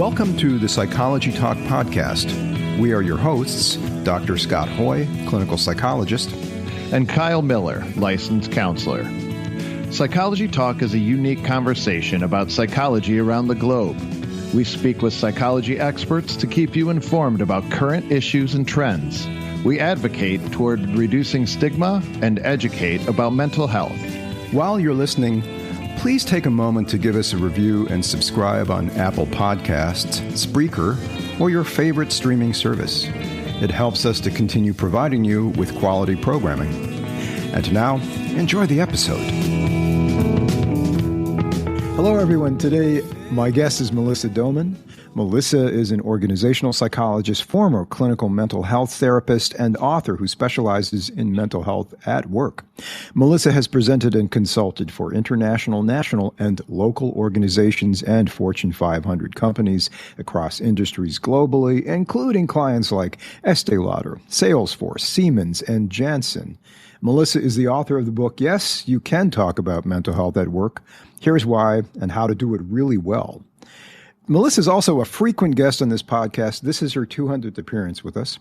Welcome to the Psychology Talk podcast. We are your hosts, Dr. Scott Hoye, clinical psychologist, and Kyle Miller, licensed counselor. Psychology Talk is a unique conversation about psychology around the globe. We speak with psychology experts to keep you informed about current issues and trends. We advocate toward reducing stigma and educate about mental health. While you're listening, please take a moment to give us a review and subscribe on Apple Podcasts, Spreaker, or your favorite streaming service. It helps us to continue providing you with quality programming. And now, enjoy the episode. Hello, everyone. Today, my guest is Melissa Doman. Melissa is an organizational psychologist, former clinical mental health therapist, and author who specializes in mental health at work. Melissa has presented and consulted for international, national, and local organizations and Fortune 500 companies across industries globally, including clients like Estée Lauder, Salesforce, Siemens, and Janssen. Melissa is the author of the book, Yes, You Can Talk About Mental Health at Work. Here's why and how to do it really well. Melissa is also a frequent guest on this podcast. This is her 200th appearance with us.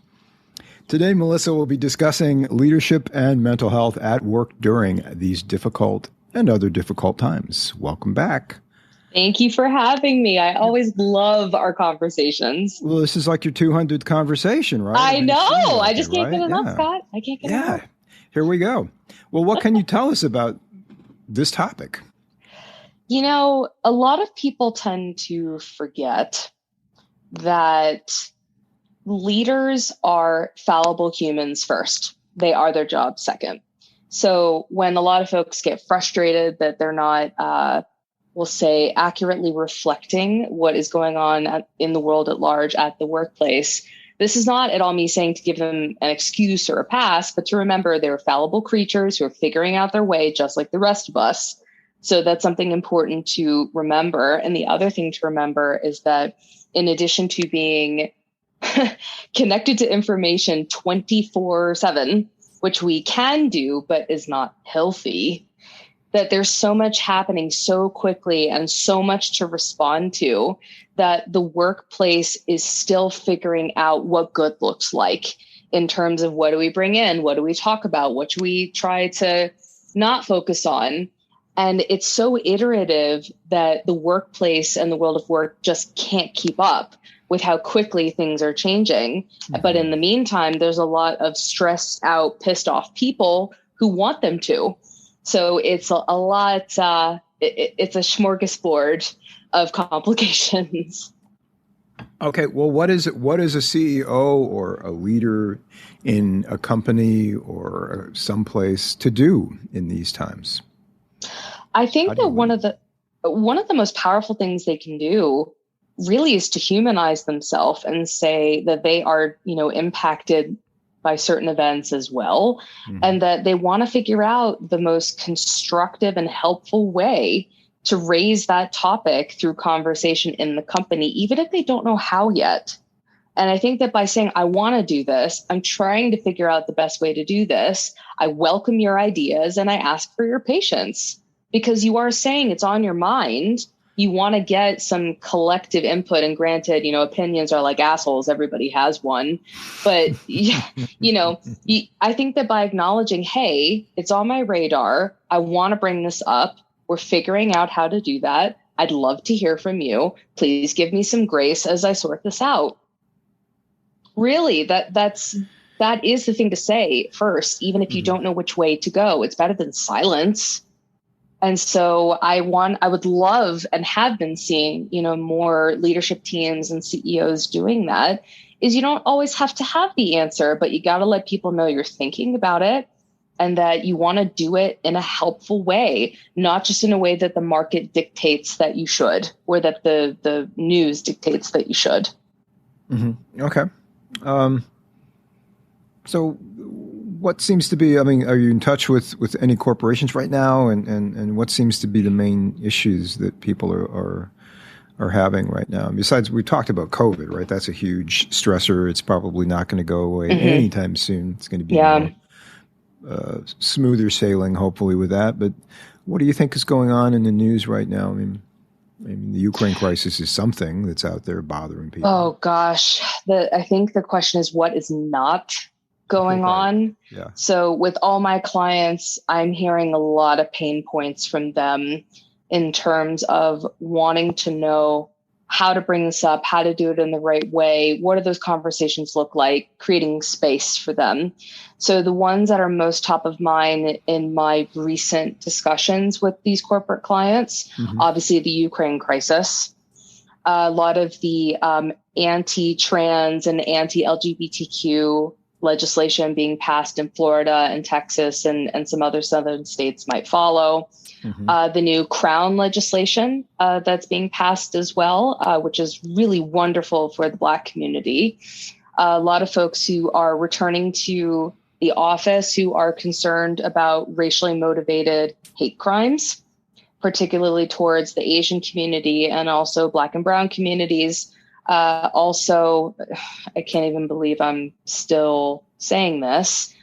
Today, Melissa will be discussing leadership and mental health at work during these difficult and other difficult times. Welcome back. Thank you for having me. I always love our conversations. Well, this is like your 200th conversation, right? I know. I just can't get enough, Scott. I can't get enough. Here we go. Well, what can you tell us about this topic? You know, a lot of people tend to forget that leaders are fallible humans first. They are their job second. So when a lot of folks get frustrated that they're not, we'll say, accurately reflecting what is going on in the world at large at the workplace, this is not at all me saying to give them an excuse or a pass, but to remember they're fallible creatures who are figuring out their way just like the rest of us. So that's something important to remember. And the other thing to remember is that in addition to being connected to information 24/7, which we can do, but is not healthy, that there's so much happening so quickly and so much to respond to that the workplace is still figuring out what good looks like in terms of what do we bring in? What do we talk about? What do we try to not focus on? And it's so iterative that the workplace and the world of work just can't keep up with how quickly things are changing. Mm-hmm. But in the meantime, there's a lot of stressed out, pissed off people who want them to. So it's a lot, it's a smorgasbord of complications. Okay, well, what is a CEO or a leader in a company or someplace to do in these times? I think that one of the most powerful things they can do really is to humanize themselves and say that they are, impacted by certain events as well, and that they want to figure out the most constructive and helpful way to raise that topic through conversation in the company, even if they don't know how yet. And I think that by saying, I want to do this, I'm trying to figure out the best way to do this. I welcome your ideas and I ask for your patience because you are saying it's on your mind. You want to get some collective input, and granted, opinions are like assholes. Everybody has one. But, I think that by acknowledging, hey, it's on my radar. I want to bring this up. We're figuring out how to do that. I'd love to hear from you. Please give me some grace as I sort this out. Really, that is the thing to say first, even if you don't know which way to go. It's better than silence. And so I would love and have been seeing, more leadership teams and CEOs doing that, is you don't always have to have the answer, but you got to let people know you're thinking about it and that you want to do it in a helpful way, not just in a way that the market dictates that you should, or that the news dictates that you should. Mm-hmm. Okay. So what seems to be, are you in touch with any corporations right now? And what seems to be the main issues that people are having right now? Besides, we talked about COVID, right? That's a huge stressor. It's probably not going to go away anytime soon. It's going to be more, smoother sailing, hopefully, with that. But what do you think is going on in the news right now? I mean, the Ukraine crisis is something that's out there bothering people. Oh gosh, I think the question is what is not going on. Yeah. So with all my clients, I'm hearing a lot of pain points from them in terms of wanting to know how to bring this up, how to do it in the right way. What do those conversations look like? Creating space for them. So the ones that are most top of mind in my recent discussions with these corporate clients, obviously the Ukraine crisis, a lot of the anti-trans and anti-LGBTQ legislation being passed in Florida and Texas and some other southern states might follow. The new Crown legislation that's being passed as well, which is really wonderful for the Black community. A lot of folks who are returning to the office who are concerned about racially motivated hate crimes, particularly towards the Asian community and also Black and Brown communities. Also, I can't even believe I'm still saying this,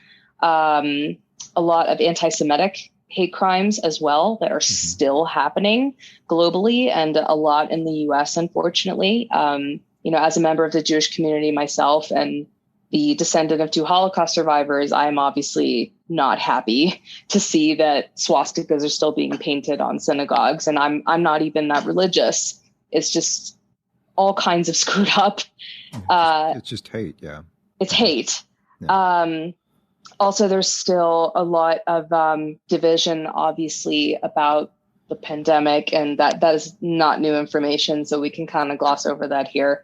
a lot of anti-Semitic hate crimes as well that are still happening globally and a lot in the US, unfortunately. As a member of the Jewish community myself and the descendant of 2 Holocaust survivors, I am obviously not happy to see that swastikas are still being painted on synagogues. And I'm not even that religious. It's just all kinds of screwed up. It's just hate. Yeah. It's hate. Yeah. Also, there's still a lot of division, obviously, about the pandemic, and that is not new information, so we can kind of gloss over that here.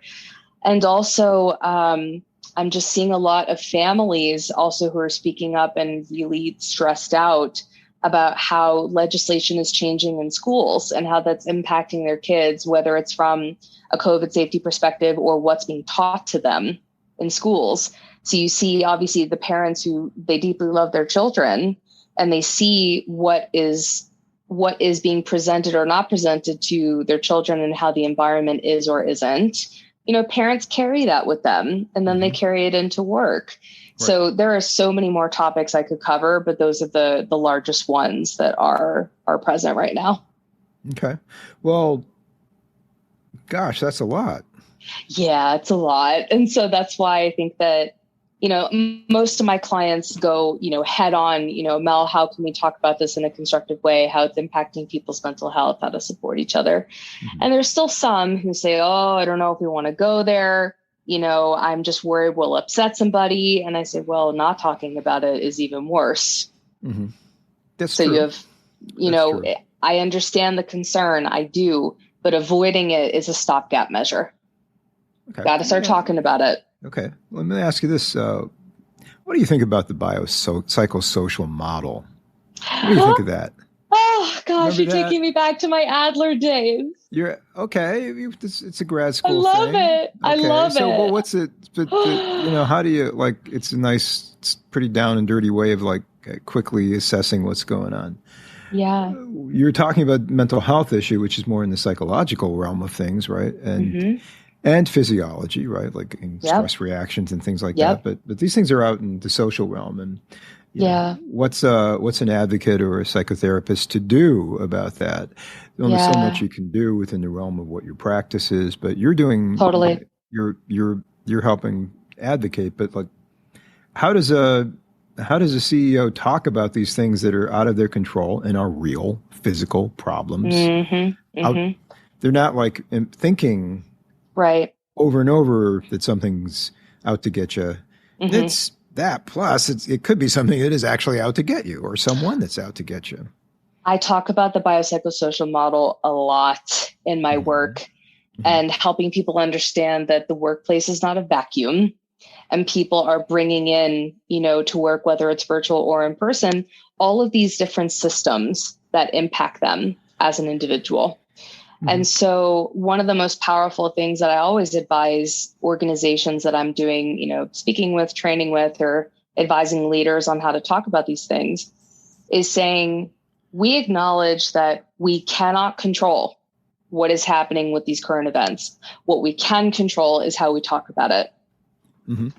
And also, I'm just seeing a lot of families also who are speaking up and really stressed out about how legislation is changing in schools and how that's impacting their kids, whether it's from a COVID safety perspective or what's being taught to them in schools. So you see, obviously, the parents who they deeply love their children and they see what is being presented or not presented to their children and how the environment is or isn't. Parents carry that with them and then they carry it into work. Right. So there are so many more topics I could cover, but those are the largest ones that are present right now. Okay. Well, gosh, that's a lot. Yeah, it's a lot. And so that's why I think that, most of my clients go, head on, Mel, how can we talk about this in a constructive way, how it's impacting people's mental health, how to support each other. And there's still some who say, oh, I don't know if we want to go there. I'm just worried we'll upset somebody. And I say, well, not talking about it is even worse. That's so true. You have, true. I understand the concern. I do, but avoiding it is a stopgap measure. Okay. Got to start talking about it. Okay. Let me ask you this. What do you think about the psychosocial model? What do you think of that? Oh, gosh, you're taking me back to my Adler days. You're okay. It's a grad school thing. I love it. Okay. I love it. Well, what's it? But, how do you it's a nice, it's pretty down and dirty way of quickly assessing what's going on. Yeah. You're talking about mental health issue, which is more in the psychological realm of things, right? And physiology, right? Like in stress reactions and things like that. But these things are out in the social realm. And what's an advocate or a psychotherapist to do about that? There's only so much you can do within the realm of what your practice is, but you're doing totally. You're helping advocate. But how does a CEO talk about these things that are out of their control and are real physical problems? They're not thinking. Right. Over and over that something's out to get you. It's that. Plus, it could be something that is actually out to get you or someone that's out to get you. I talk about the biopsychosocial model a lot in my work and helping people understand that the workplace is not a vacuum and people are bringing in, to work, whether it's virtual or in person, all of these different systems that impact them as an individual. And so one of the most powerful things that I always advise organizations that I'm doing, speaking with, training with, or advising leaders on how to talk about these things is saying, we acknowledge that we cannot control what is happening with these current events. What we can control is how we talk about it.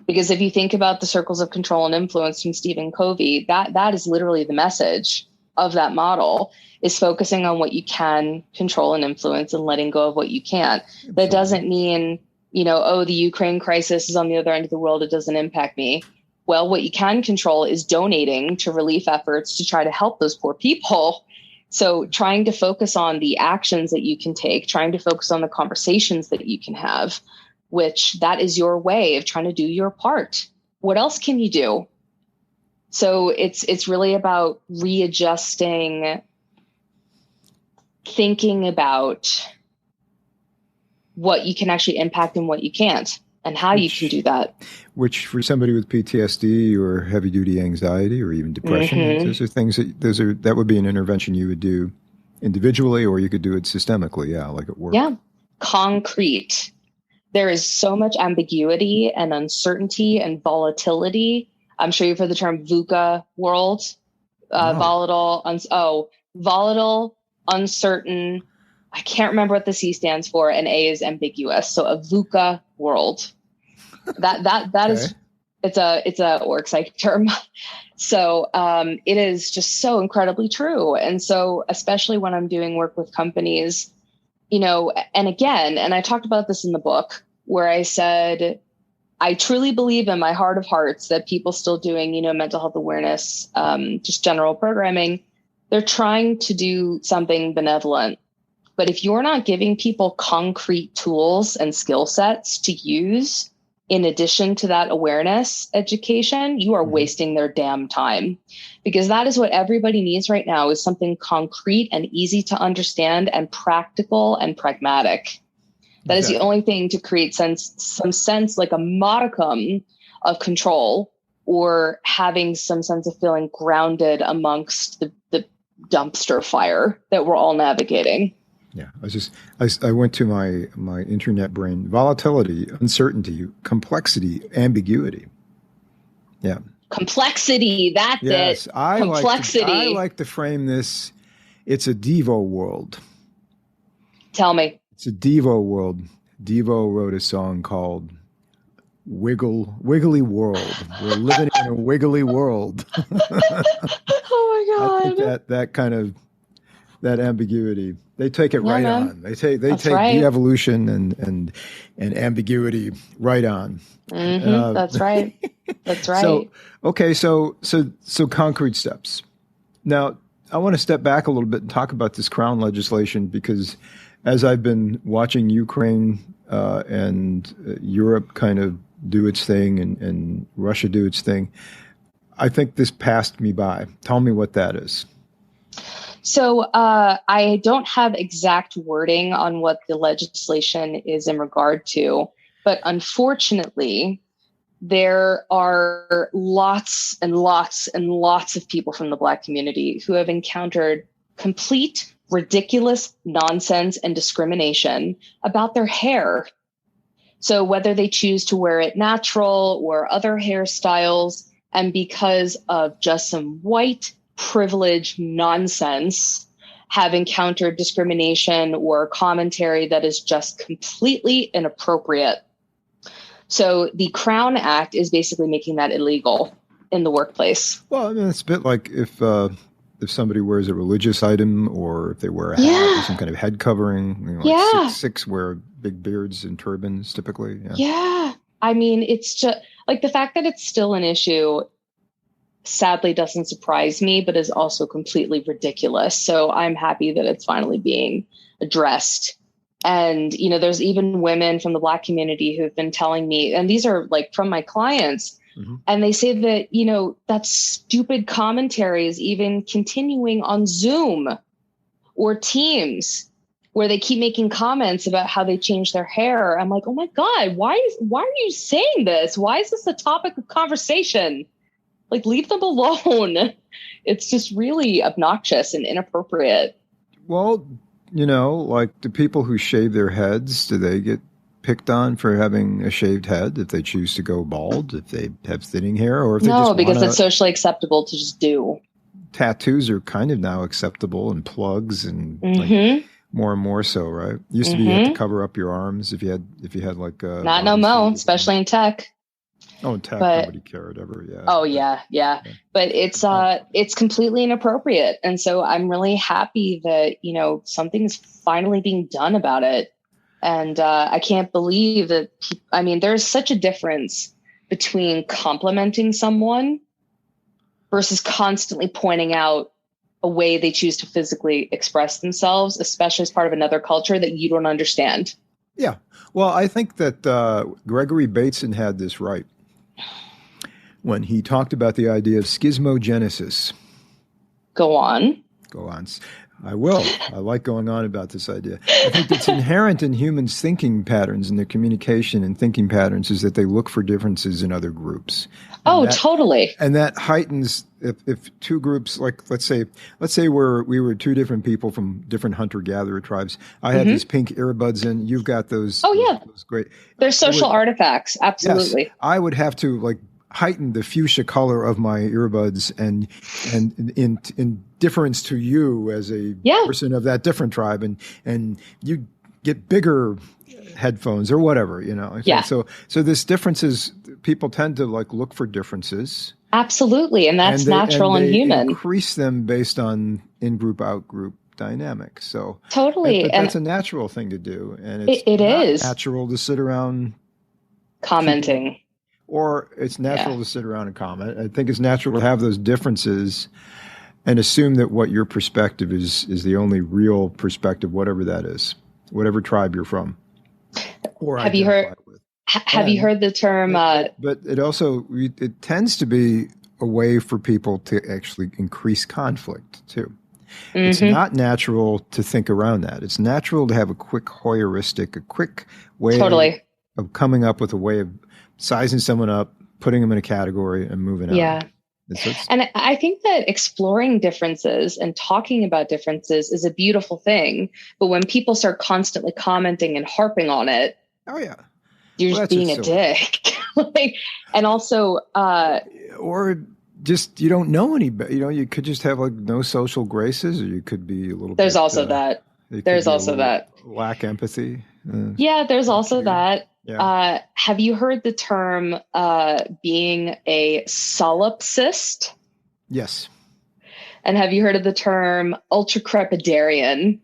Because if you think about the circles of control and influence from Stephen Covey, that is literally the message of that model is focusing on what you can control and influence and letting go of what you can't. Absolutely. That doesn't mean, oh, the Ukraine crisis is on the other end of the world, it doesn't impact me. Well, what you can control is donating to relief efforts to try to help those poor people. So trying to focus on the actions that you can take, trying to focus on the conversations that you can have, which that is your way of trying to do your part. What else can you do? So it's really about readjusting, thinking about what you can actually impact and what you can't, and how you can do that. Which for somebody with PTSD or heavy duty anxiety or even depression, those are things that would be an intervention you would do individually, or you could do it systemically. Yeah. Like at work. Yeah. Concrete. There is so much ambiguity and uncertainty and volatility. I'm sure you've heard the term VUCA world, volatile, uncertain. I can't remember what the C stands for, and A is ambiguous. So a VUCA world. That okay. It's a org psych term. So it is just so incredibly true. And so especially when I'm doing work with companies, and I talked about this in the book where I said, I truly believe in my heart of hearts that people still doing, mental health awareness, just general programming, they're trying to do something benevolent. But if you're not giving people concrete tools and skill sets to use, in addition to that awareness education, you are wasting their damn time, because that is what everybody needs right now, is something concrete and easy to understand and practical and pragmatic. That is the only thing to create some sense, like a modicum of control, or having some sense of feeling grounded amongst the dumpster fire that we're all navigating. Yeah, I went to my internet brain: volatility, uncertainty, complexity, ambiguity. Yeah, complexity. That's it. Complexity. I like to frame this. It's a Devo world. Tell me. It's a Devo world. Devo wrote a song called Wiggly World. We're living in a wiggly world. Oh my God. I think that kind of, that ambiguity, they take it right on. They take right. de-evolution and ambiguity right on. That's right. That's right. So concrete steps. Now, I want to step back a little bit and talk about this Crown legislation, because as I've been watching Ukraine and Europe kind of do its thing and Russia do its thing, I think this passed me by. Tell me what that is. So I don't have exact wording on what the legislation is in regard to, but unfortunately, there are lots and lots and lots of people from the Black community who have encountered complete ridiculous nonsense and discrimination about their hair. So whether they choose to wear it natural or other hairstyles, and because of just some white privilege nonsense, have encountered discrimination or commentary that is just completely inappropriate. So the Crown Act is basically making that illegal in the workplace. Well, I mean, it's a bit like if somebody wears a religious item, or if they wear a hat or some kind of head covering. Sikhs wear big beards and turbans typically. Yeah. I mean, it's just like the fact that it's still an issue sadly doesn't surprise me, but is also completely ridiculous. So I'm happy that it's finally being addressed. And, there's even women from the Black community who've been telling me, and these are like from my clients, and they say that, that stupid commentary is even continuing on Zoom or Teams, where they keep making comments about how they change their hair. I'm like, oh my God, why are you saying this? Why is this a topic of conversation? Like, leave them alone. It's just really obnoxious and inappropriate. Well, like the people who shave their heads, do they get picked on for having a shaved head if they choose to go bald, if they have thinning hair, or if they just because it's socially acceptable to just do. Tattoos are kind of now acceptable, and plugs, and like more and more so, right? Used to be you had to cover up your arms if you had like not no mo, especially in tech. Oh, and tech, But nobody cared ever. Yeah. oh yeah. But it's completely inappropriate. And so I'm really happy that, something is finally being done about it. And I can't believe that, there's such a difference between complimenting someone versus constantly pointing out a way they choose to physically express themselves, especially as part of another culture that you don't understand. Yeah. Well, I think that Gregory Bateson had this right when he talked about the idea of schismogenesis. Go on. Go on. I will. I like going on about this idea. I think it's inherent in humans' thinking patterns and their communication and thinking patterns is that they look for differences in other groups. Totally. And that heightens if two groups, like let's say we were two different people from different hunter-gatherer tribes. I had these pink earbuds in. You've got those. Oh yeah, those great. They're social artifacts. Absolutely. Yes, I would have to heighten the fuchsia color of my earbuds and in difference to you as a person of that different tribe, and you get bigger headphones or whatever, Yeah. So this differences, people tend to look for differences. Absolutely. And that's natural and human. Increase them based on in-group, out-group dynamics. So totally. That's a natural thing to do. And it's not natural to sit around commenting. Or it's natural to sit around and comment. I think it's natural to have those differences and assume that what your perspective is the only real perspective, whatever that is, whatever tribe you're from. Or have you heard the term? But it tends to be a way for people to actually increase conflict too. Mm-hmm. It's not natural to think around that. It's natural to have a quick way of coming up with a way of sizing someone up, putting them in a category, and moving on. Yeah. And I think that exploring differences and talking about differences is a beautiful thing. But when people start constantly commenting and harping on it, you're just being a dick. And also, or just you don't know any better. You could just have no social graces, or you could be a little. There's also that. There's also that. Lack empathy. There's also that. Yeah. Have you heard the term being a solipsist? Yes. And have you heard of the term ultracrepidarian?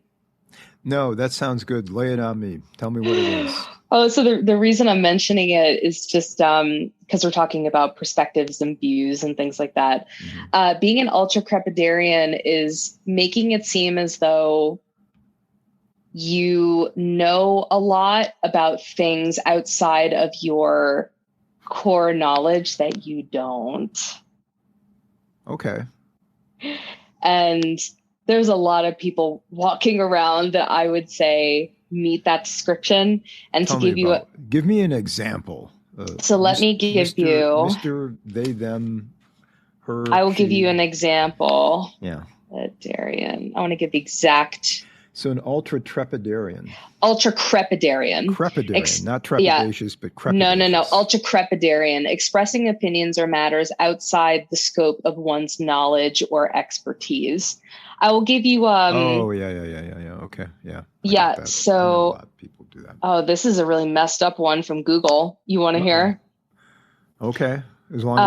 No, that sounds good. Lay it on me. Tell me what it is. Oh, so the reason I'm mentioning it is just because we're talking about perspectives and views and things like that. Mm-hmm. Being an ultracrepidarian is making it seem as though you know a lot about things outside of your core knowledge that you don't. Okay. And there's a lot of people walking around that I would say meet that description. And give me an example. So let me give you Mr. They, them, her. I will give you an example. Yeah. Darian. I want to give the exact. So an ultra-trepidarian. Ultra-crepidarian. Crepidarian, not trepidatious, but crepidarian. No. Ultra-crepidarian. Expressing opinions or matters outside the scope of one's knowledge or expertise. I will give you... yeah. Okay, yeah. Yeah, so... A lot of people do that. Oh, this is a really messed up one from Google. You want to hear? Okay. As long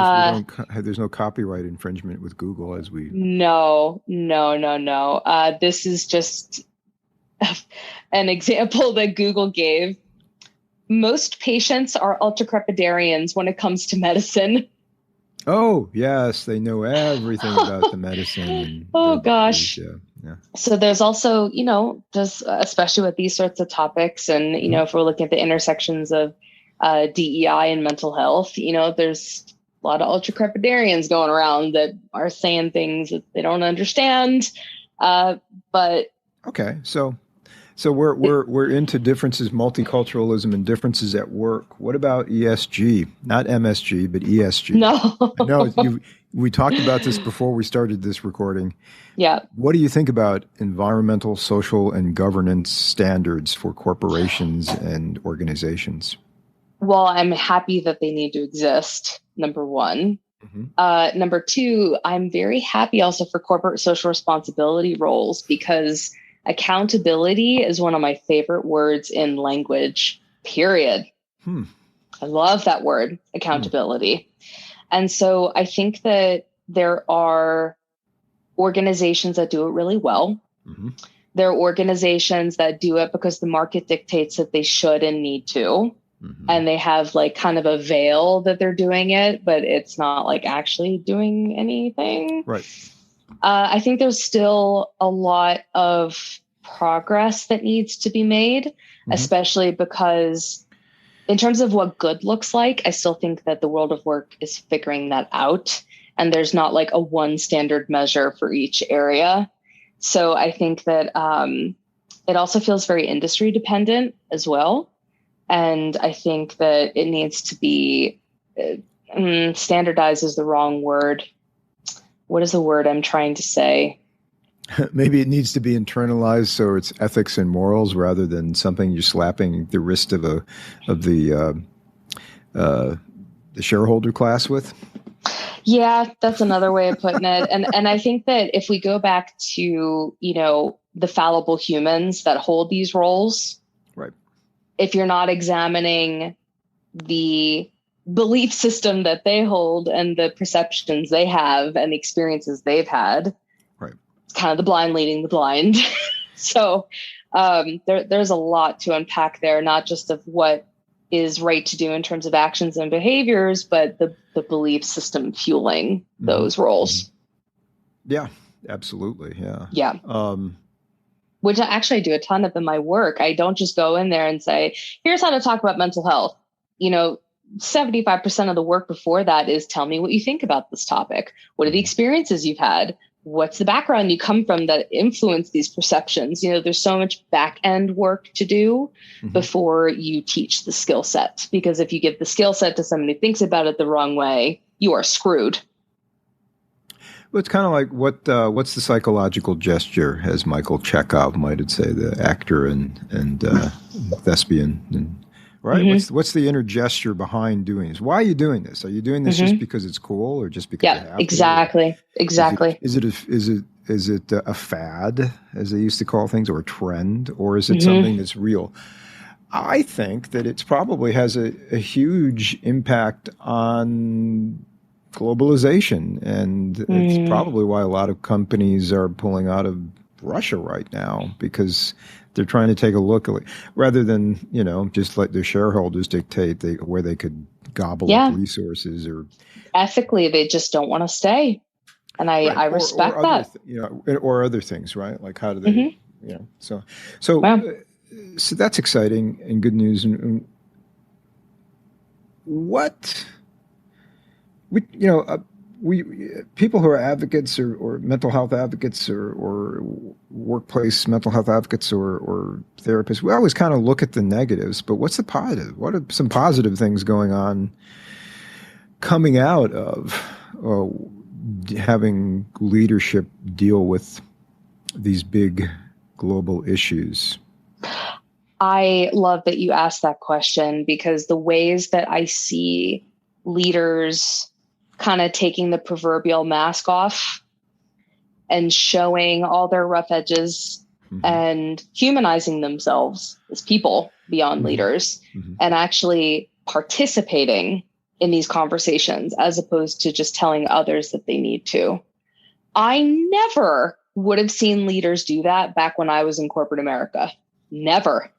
as there's no copyright infringement with Google as we... No. This is just... an example that Google gave. Most patients are ultracrepidarians when it comes to medicine. Oh, yes. They know everything about the medicine. Gosh. Yeah. So there's also, just especially with these sorts of topics and, if we're looking at the intersections of DEI and mental health, there's a lot of ultracrepidarians going around that are saying things that they don't understand. But okay, so we're into differences, multiculturalism, and differences at work. What about ESG? Not MSG, but ESG. No. I know we talked about this before we started this recording. Yeah. What do you think about environmental, social, and governance standards for corporations and organizations? Well, I'm happy that they need to exist, number one. Mm-hmm. Number two, I'm very happy also for corporate social responsibility roles because accountability is one of my favorite words in language, period. I love that word, accountability. And so I think that there are organizations that do it really well. There are organizations that do it because the market dictates that they should and need to. And they have like kind of a veil that they're doing it, but it's not like actually doing anything. Right. I think there's still a lot of progress that needs to be made, especially because in terms of what good looks like, I still think that the world of work is figuring that out. And there's not like a one standard measure for each area. So I think that it also feels very industry dependent as well. And I think that it needs to be standardized is the wrong word. What is the word I'm trying to say? Maybe it needs to be internalized, so it's ethics and morals rather than something you're slapping the wrist of the shareholder class with. Yeah, that's another way of putting it. And I think that if we go back to, the fallible humans that hold these roles, right? If you're not examining the belief system that they hold and the perceptions they have and the experiences they've had, right? It's kind of the blind leading the blind. So there's a lot to unpack there, not just of what is right to do in terms of actions and behaviors, but the belief system fueling those roles. Yeah, absolutely. Yeah. Yeah. Which I actually do a ton of in my work. I don't just go in there and say, here's how to talk about mental health. 75% of the work before that is tell me what you think about this topic. What are the experiences you've had? What's the background you come from that influence these perceptions? There's so much back end work to do before you teach the skill set, because if you give the skill set to somebody who thinks about it the wrong way, you are screwed. Well, it's kind of like what's the psychological gesture, as Michael Chekhov might say, the actor and thespian, right? What's the inner gesture behind doing this? Why are you doing this? Are you doing this just because it's cool, or just because you have to? Exactly. Is it a fad, as they used to call things, or a trend, or is it something that's real? I think that it probably has a huge impact on globalization, and it's probably why a lot of companies are pulling out of Russia right now, because they're trying to take a look at, rather than just let their shareholders dictate where they could gobble up resources, or ethically they just don't want to stay, and I respect that. Or other things, right? Like how do they, so that's exciting and good news. And what? We people who are advocates or mental health advocates or workplace mental health advocates or therapists, we always kind of look at the negatives, but what's the positive? What are some positive things going on coming out of having leadership deal with these big global issues? I love that you asked that question, because the ways that I see leaders kind of taking the proverbial mask off and showing all their rough edges and humanizing themselves as people beyond leaders and actually participating in these conversations as opposed to just telling others that they need to. I never would have seen leaders do that back when I was in corporate America. Never.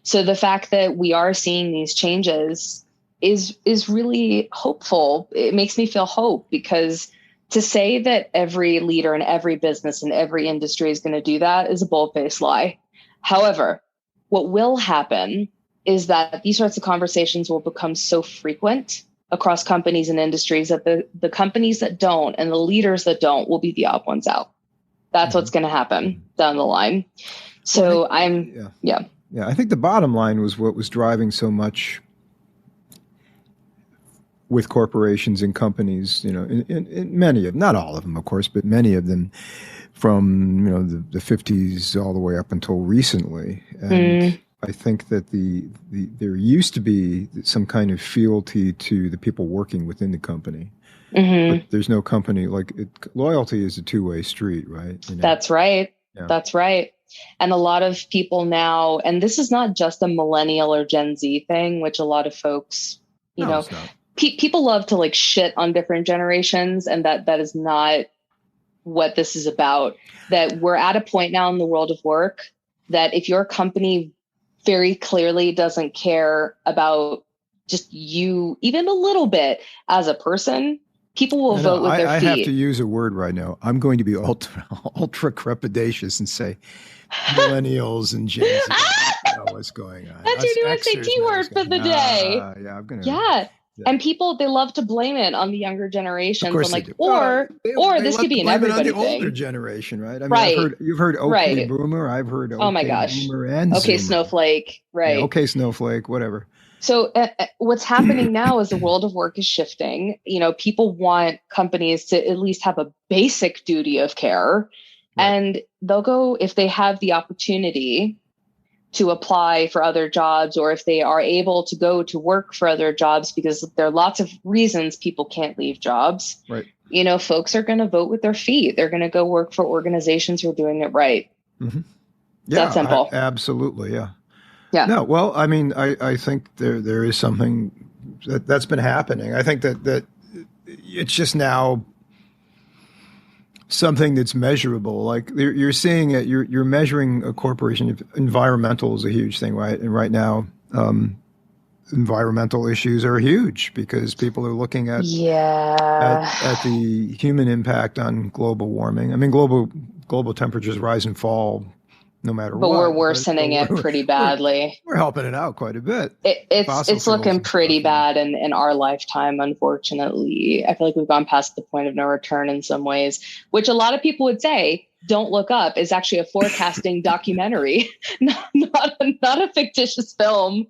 So the fact that we are seeing these changes is really hopeful. It makes me feel hope, because to say that every leader in every business in every industry is going to do that is a bold-faced lie. However, what will happen is that these sorts of conversations will become so frequent across companies and industries that the companies that don't and the leaders that don't will be the odd ones out. That's what's going to happen down the line. So I think the bottom line was what was driving so much with corporations and companies, in many of them, not all of them, of course, but many of them, from the 50s all the way up until recently. And I think that there used to be some kind of fealty to the people working within the company. But there's no company loyalty is a two-way street, right? That's right. Yeah. That's right. And a lot of people now, and this is not just a millennial or Gen Z thing, which a lot of folks, people love to like shit on different generations. And that is not what this is about. That we're at a point now in the world of work that if your company very clearly doesn't care about just you even a little bit as a person, people will vote with their feet. I have to use a word right now. I'm going to be ultra crepidatious and say millennials and Gen Z. What's going on? That's your new SAT word for the day. Yeah, I'm gonna. Yeah. And people, they love to blame it on the younger generations. Of course I'm like, they or this could be an everybody on the thing. older generation, right? I mean, you've heard okay boomer. I've heard okay oh my gosh. boomer and okay Zoomer. Snowflake, right? Yeah, okay snowflake, whatever. So what's happening now is the world of work is shifting. People want companies to at least have a basic duty of care, right. And they'll go if they have the opportunity to apply for other jobs, or if they are able to go to work for other jobs, because there are lots of reasons people can't leave jobs. Right. Folks are going to vote with their feet. They're going to go work for organizations who are doing it right. Mm-hmm. Yeah, that's simple. Absolutely. Yeah. Yeah. No, well, I mean, I think there is something that's been happening. I think that it's just now something that's measurable. Like you're seeing it, you're measuring a corporation. Environmental is a huge thing, right? And right now, environmental issues are huge because people are looking at the human impact on global warming. I mean, global temperatures rise and fall no matter what. But we're worsening it pretty badly. We're helping it out quite a bit. It's looking pretty bad in our lifetime, unfortunately. I feel like we've gone past the point of no return in some ways, which a lot of people would say, Don't Look Up is actually a forecasting documentary, not a fictitious film.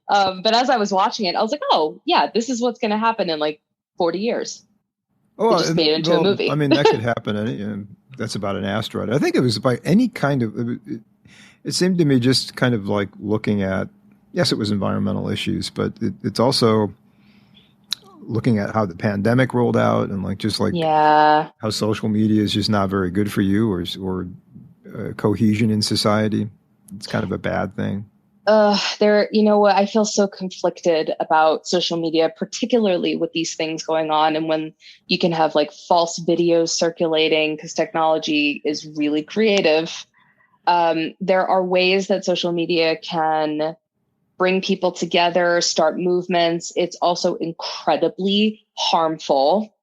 But as I was watching it, I was like, oh, yeah, this is what's going to happen in like 40 years. Oh, it just made it into a movie. I mean, that could happen. That's about an asteroid. I think it was by any kind of, it seemed to me just kind of like looking at, yes, it was environmental issues, but it's also looking at how the pandemic rolled out and how social media is just not very good for you or cohesion in society. It's kind of a bad thing. I feel so conflicted about social media, particularly with these things going on. And when you can have like false videos circulating because technology is really creative. There are ways that social media can bring people together, start movements. It's also incredibly harmful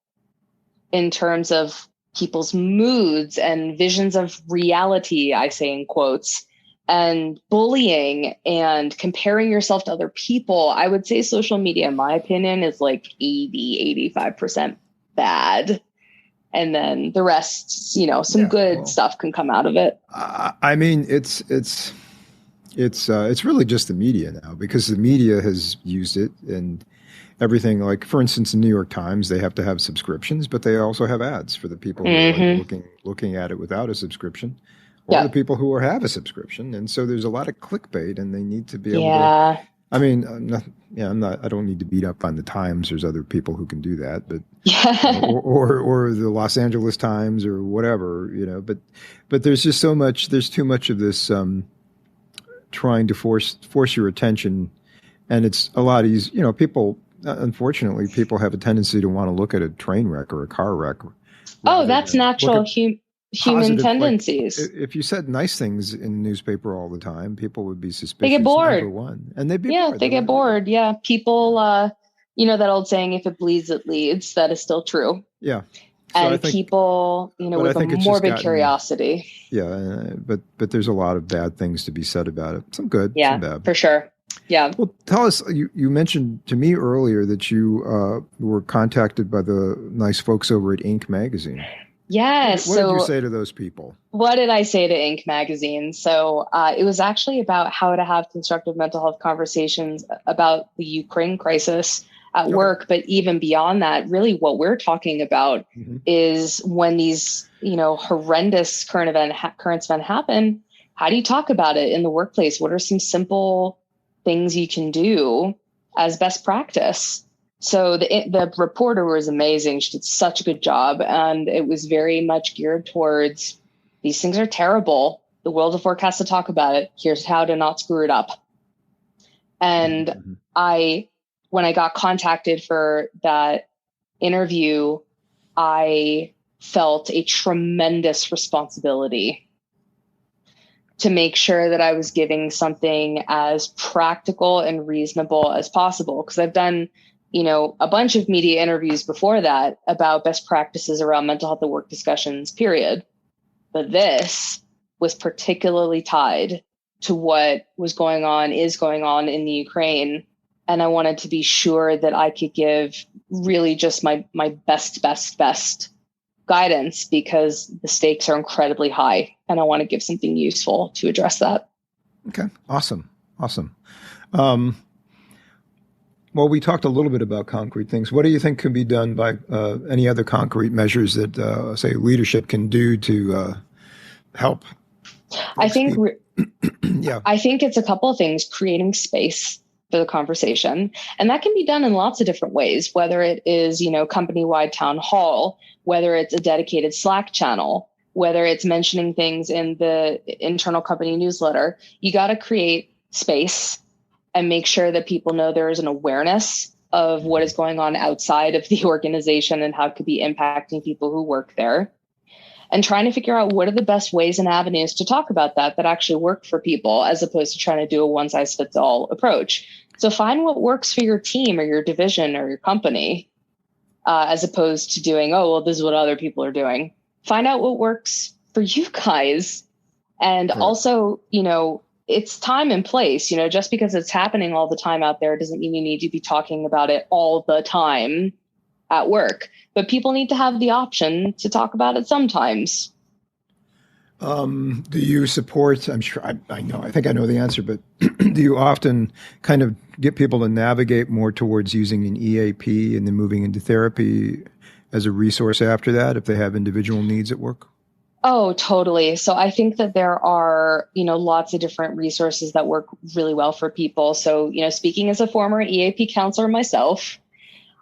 in terms of people's moods and visions of reality, I say in quotes. And bullying and comparing yourself to other people. I would say social media, in my opinion, is like 85% bad. And then the rest, some good stuff can come out of it. I mean, it's really just the media now, because the media has used it and everything. Like, for instance, in New York Times, they have to have subscriptions, but they also have ads for the people who are looking at it without a subscription. Or the people who have a subscription. And so there's a lot of clickbait and they need to be able to, I mean, I don't need to beat up on the Times. There's other people who can do that, but, or the Los Angeles Times or whatever, but there's just there's too much of this, trying to force your attention. And it's a lot easier, unfortunately, people have a tendency to want to look at a train wreck or a car wreck. Oh, that's natural. Human tendencies. Like, if you said nice things in the newspaper all the time, people would be suspicious. They get bored. Number one, and they'd be bored. They get bored. Yeah, people. That old saying, "If it bleeds, it leads." That is still true. Yeah, and people, with a morbid curiosity. Yeah, but there's a lot of bad things to be said about it. Some good, some bad. For sure. Yeah. Well, tell us. You mentioned to me earlier that you were contacted by the nice folks over at Inc. magazine. Yes. What did you say to those people? What did I say to Inc. magazine? So it was actually about how to have constructive mental health conversations about the Ukraine crisis at work. But even beyond that, really what we're talking about is when these, horrendous current events happen, how do you talk about it in the workplace? What are some simple things you can do as best practice? So the reporter was amazing. She did such a good job. And it was very much geared towards these things are terrible. The world of work has to talk about it. Here's how to not screw it up. And when I got contacted for that interview, I felt a tremendous responsibility to make sure that I was giving something as practical and reasonable as possible. Because I've done, a bunch of media interviews before that about best practices around mental health at work discussions, period. But this was particularly tied to what is going on in the Ukraine. And I wanted to be sure that I could give really just my best guidance, because the stakes are incredibly high. And I want to give something useful to address that. Okay. Awesome. Well, we talked a little bit about concrete things. What do you think can be done by any other concrete measures that, say, leadership can do to help? I think it's a couple of things. Creating space for the conversation. And that can be done in lots of different ways, whether it is, company-wide town hall, whether it's a dedicated Slack channel, whether it's mentioning things in the internal company newsletter. You got to create space and make sure that people know there is an awareness of what is going on outside of the organization and how it could be impacting people who work there. And trying to figure out what are the best ways and avenues to talk about that actually work for people, as opposed to trying to do a one-size-fits-all approach. So find what works for your team or your division or your company, as opposed to doing, this is what other people are doing. Find out what works for you guys. And also, it's time and place. Just because it's happening all the time out there doesn't mean you need to be talking about it all the time at work. But people need to have the option to talk about it sometimes. Do you support, I'm sure, I think I know the answer, but do you often kind of get people to navigate more towards using an EAP and then moving into therapy as a resource after that, if they have individual needs at work? Oh, totally. So I think that there are, lots of different resources that work really well for people. So, speaking as a former EAP counselor myself,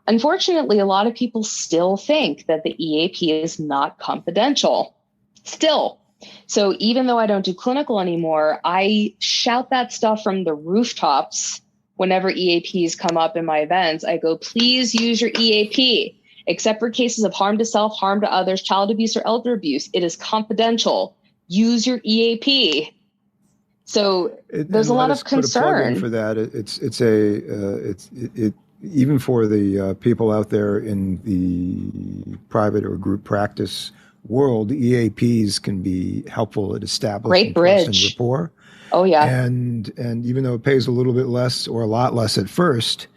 unfortunately, a lot of people still think that the EAP is not confidential. Still. So even though I don't do clinical anymore, I shout that stuff from the rooftops whenever EAPs come up in my events. I go, please use your EAP, except for cases of harm to self, harm to others, child abuse, or elder abuse. It is confidential. Use your EAP. So there's a lot of concern for that. It's even for the people out there in the private or group practice world, EAPs can be helpful at establishing trust and rapport. Oh yeah. And even though it pays a little bit less or a lot less at first,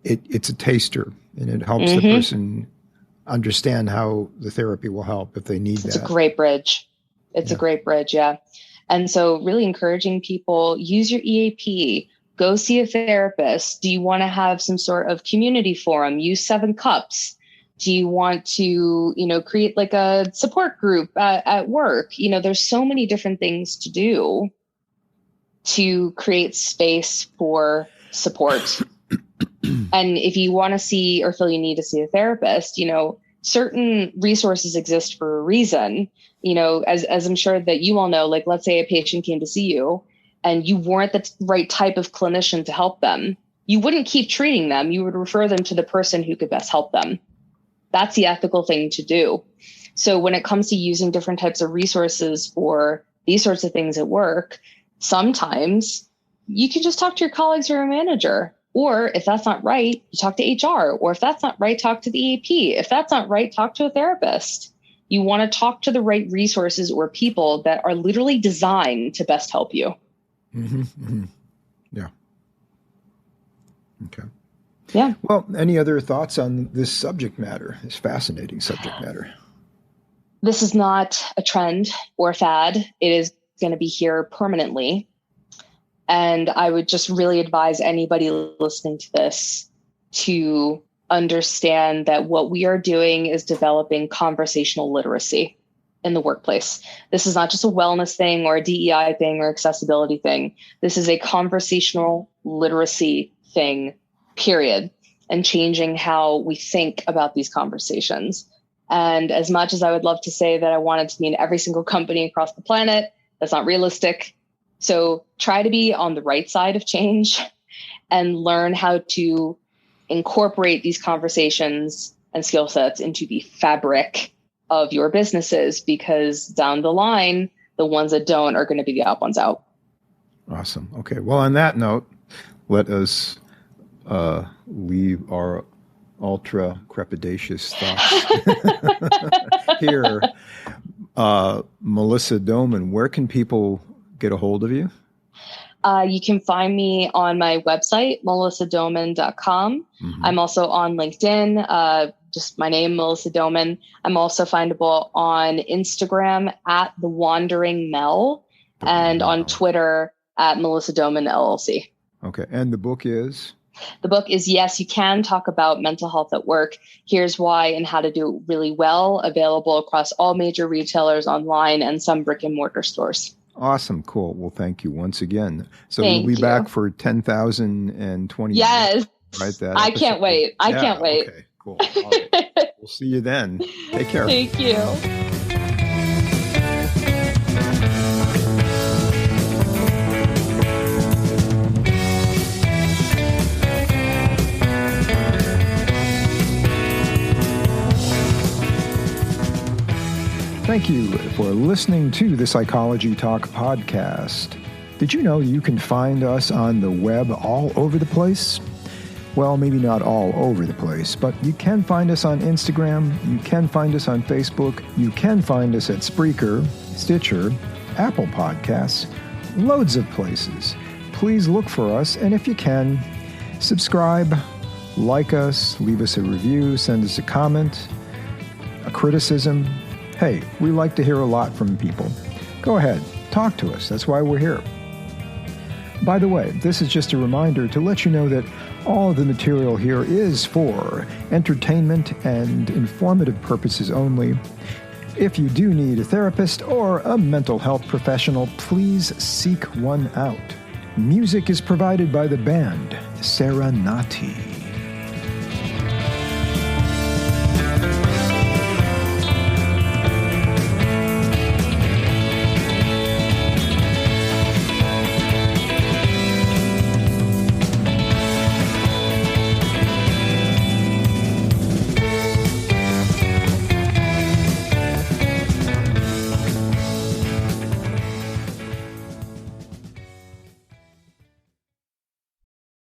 it's a taster, and it helps the person understand how the therapy will help if they need that. It's a great bridge. A great bridge. Yeah. And so really encouraging people, use your EAP, go see a therapist. Do you want to have some sort of community forum? Use 7 Cups. Do you want to, create like a support group at work? There's so many different things to do to create space for support. And if you want to see or feel you need to see a therapist, certain resources exist for a reason. As I'm sure that you all know, like, let's say a patient came to see you and you weren't the right type of clinician to help them. You wouldn't keep treating them. You would refer them to the person who could best help them. That's the ethical thing to do. So when it comes to using different types of resources for these sorts of things at work, sometimes you can just talk to your colleagues or a manager. Or if that's not right, you talk to HR. Or if that's not right, talk to the EAP. If that's not right, talk to a therapist. You want to talk to the right resources or people that are literally designed to best help you. Yeah. Okay. Yeah. Well, any other thoughts on this subject matter, this fascinating subject matter? This is not a trend or a fad. It is going to be here permanently. And I would just really advise anybody listening to this to understand that what we are doing is developing conversational literacy in the workplace. This is not just a wellness thing or a DEI thing or accessibility thing. This is a conversational literacy thing, period, and changing how we think about these conversations. And as much as I would love to say that I wanted to be in every single company across the planet, That's not realistic. So try to be on the right side of change and learn how to incorporate these conversations and skill sets into the fabric of your businesses, because down the line, the ones that don't are going to be the odd ones out. Awesome. Okay. Well, on that note, let us leave our ultra crepidarious thoughts here. Melissa Doman, where can people get a hold of you? You can find me on my website, melissadoman.com. Mm-hmm. I'm also on LinkedIn, just my name, Melissa Doman. I'm also findable on Instagram at The Wandering Mel and on Twitter at Melissa Doman LLC. Okay. And the book is? The book is Yes, You Can Talk About Mental Health at Work. Here's Why and How to Do It Really Well, available across all major retailers online and some brick and mortar stores. Awesome. Cool. Well, thank you once again. So we'll be back for 10,020. Yes. Right. That I can't wait. I can't wait. Okay, cool. All right. We'll see you then. Take care. Thank you. Thank you for listening to the Psychology Talk podcast. Did you know you can find us on the web all over the place? Well, maybe not all over the place, but you can find us on Instagram, you can find us on Facebook, you can find us at Spreaker, Stitcher, Apple Podcasts, loads of places. Please look for us, and if you can, subscribe, like us, leave us a review, send us a comment, a criticism. Hey, we like to hear a lot from people. Go ahead, talk to us. That's why we're here. By the way, this is just a reminder to let you know that all of the material here is for entertainment and informative purposes only. If you do need a therapist or a mental health professional, please seek one out. Music is provided by the band Serenati.